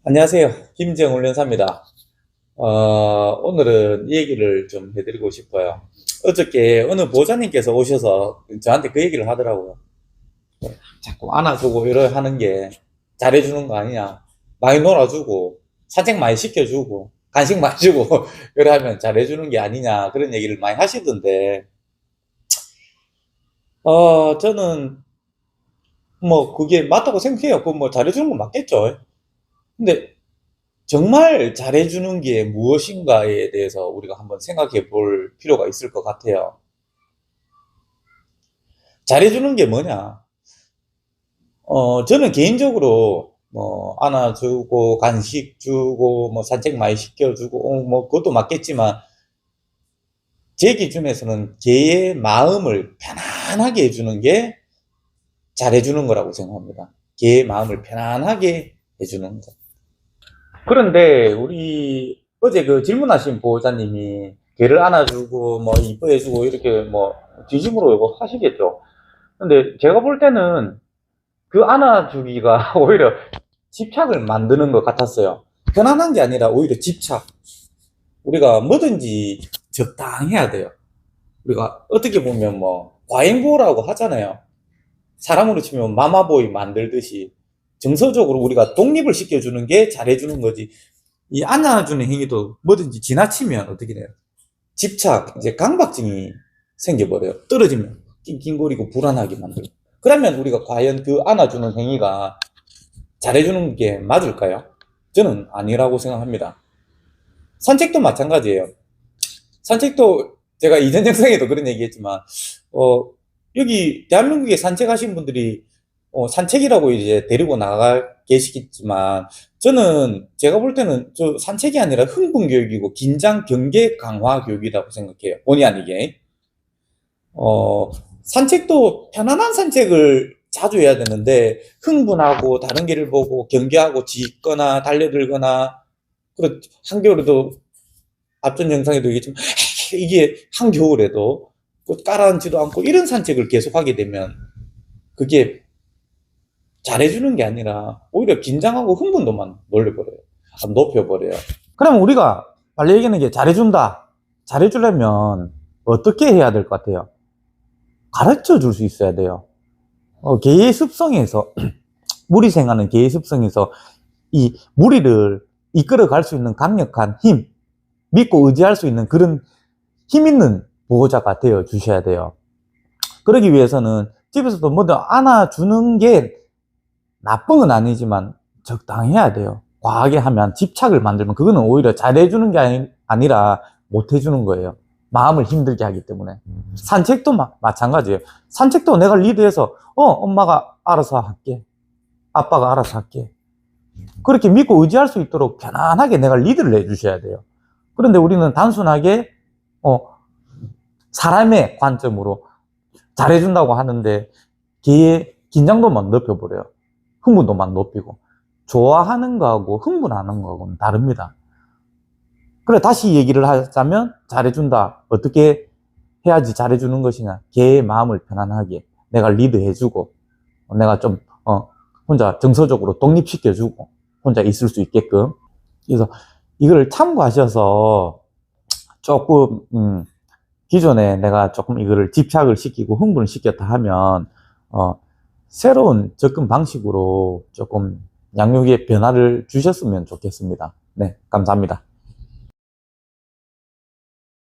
안녕하세요. 김재웅 훈련사입니다. 오늘은 이 얘기를 좀 해드리고 싶어요. 어저께 어느 보호자님께서 오셔서 저한테 그 얘기를 하더라고요. 자꾸 안아주고 이러 하는 게 잘해주는 거 아니냐. 많이 놀아주고, 산책 많이 시켜주고, 간식 많이 주고, 이러 하면 잘해주는 게 아니냐. 그런 얘기를 많이 하시던데, 저는 뭐 그게 맞다고 생각해요. 그 뭐 잘해주는 건 맞겠죠. 근데 정말 잘해주는 게 무엇인가에 대해서 우리가 한번 생각해 볼 필요가 있을 것 같아요. 잘해주는 게 뭐냐? 저는 개인적으로 뭐 안아주고 간식 주고 뭐 산책 많이 시켜주고 뭐 그것도 맞겠지만 제 기준에서는 개의 마음을 편안하게 해주는 게 잘해주는 거라고 생각합니다. 개의 마음을 편안하게 해주는 거. 그런데 우리 어제 그 질문하신 보호자님이 개를 안아주고 뭐 이뻐해주고 이렇게 뭐 진심으로 이거 하시겠죠. 근데 제가 볼 때는 그 안아주기가 오히려 집착을 만드는 것 같았어요. 편안한 게 아니라 오히려 집착. 우리가 뭐든지 적당해야 돼요. 우리가 어떻게 보면 뭐 과잉보호라고 하잖아요. 사람으로 치면 마마보이 만들듯이 정서적으로 우리가 독립을 시켜주는 게 잘해주는 거지. 이 안아주는 행위도 뭐든지 지나치면 어떻게 돼요? 집착, 이제 강박증이 생겨버려요. 떨어지면 낑낑거리고 불안하게 만들고. 그러면 우리가 과연 그 안아주는 행위가 잘해주는 게 맞을까요? 저는 아니라고 생각합니다. 산책도 마찬가지예요. 산책도 제가 이전 영상에도 그런 얘기 했지만, 어, 여기 대한민국에 산책하신 분들이 산책이라고 이제 데리고 나가 계시겠지만, 저는 제가 볼 때는 저 산책이 아니라 흥분 교육이고 긴장 경계 강화 교육이라고 생각해요. 본의 아니게. 어, 산책도 편안한 산책을 자주 해야 되는데, 흥분하고 다른 길을 보고 경계하고 짖거나 달려들거나, 그리고 한겨울에도 앞전 영상에도 얘기했지만, 이게 한겨울에도 꽃 가라앉지도 않고 이런 산책을 계속 하게 되면, 그게 잘해주는 게 아니라 오히려 긴장하고 흥분도만 놀려버려요. 높여버려요. 그러면 우리가 빨리 얘기하는 게 잘해준다. 잘해주려면 어떻게 해야 될 것 같아요? 가르쳐 줄 수 있어야 돼요. 개의 습성에서, 무리 생하는 개의 습성에서 이 무리를 이끌어 갈 수 있는 강력한 힘, 믿고 의지할 수 있는 그런 힘 있는 보호자가 되어 주셔야 돼요. 그러기 위해서는 집에서도 뭐든 안아주는 게 나쁜 건 아니지만 적당해야 돼요. 과하게 하면 집착을 만들면 그거는 오히려 잘해주는 게 아니라 못해주는 거예요. 마음을 힘들게 하기 때문에. 산책도 마찬가지예요. 산책도 내가 리드해서 엄마가 알아서 할게. 아빠가 알아서 할게. 그렇게 믿고 의지할 수 있도록 편안하게 내가 리드를 해주셔야 돼요. 그런데 우리는 단순하게 사람의 관점으로 잘해준다고 하는데 개의 긴장도만 높여버려요. 흥분도만 높이고. 좋아하는 거하고 흥분하는 거하고는 다릅니다. 그래, 다시 얘기를 하자면 잘해준다. 어떻게 해야지 잘해주는 것이냐. 개의 마음을 편안하게 내가 리드해주고 내가 좀 혼자 정서적으로 독립시켜주고 혼자 있을 수 있게끔. 그래서 이걸 참고하셔서 조금 기존에 내가 조금 이거를 집착을 시키고 흥분을 시켰다 하면 새로운 접근 방식으로 조금 양육의 변화를 주셨으면 좋겠습니다. 네, 감사합니다.